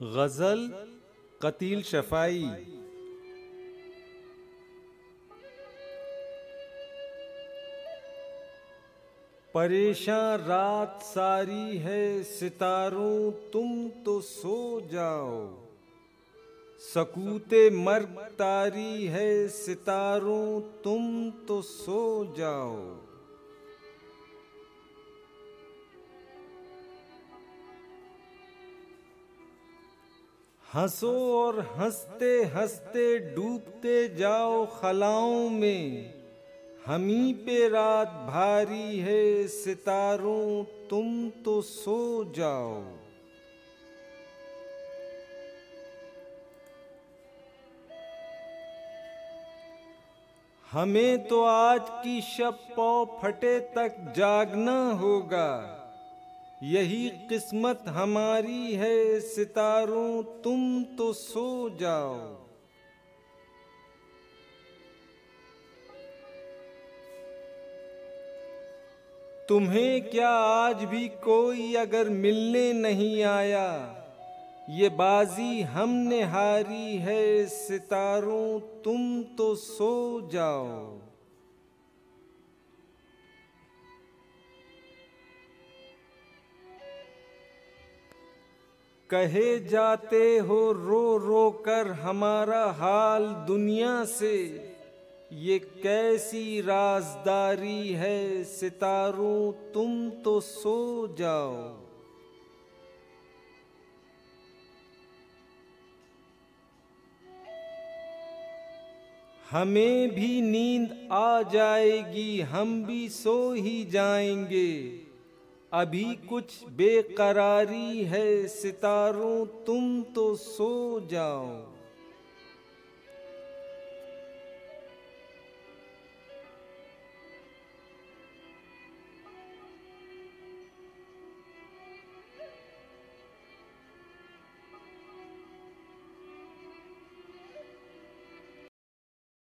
गज़ल कतील शफ़ाई। परेशान रात सारी है सितारों तुम तो सो जाओ, सकूते मर्ग तारी है सितारों तुम तो सो जाओ। हंसो और हंसते हंसते डूबते जाओ खलाओं में, हमी पे रात भारी है सितारों तुम तो सो जाओ। हमें तो आज की शब पौ फटे तक जागना होगा, यही किस्मत हमारी है सितारों तुम तो सो जाओ। तुम्हें क्या आज भी कोई अगर मिलने नहीं आया, ये बाजी हमने हारी है सितारों तुम तो सो जाओ। कहे जाते हो रो रो कर हमारा हाल दुनिया से, ये कैसी राजदारी है सितारों तुम तो सो जाओ। हमें भी नींद आ जाएगी, हम भी सो ही जाएंगे, अभी कुछ बेकरारी है सितारों तुम तो सो जाओ।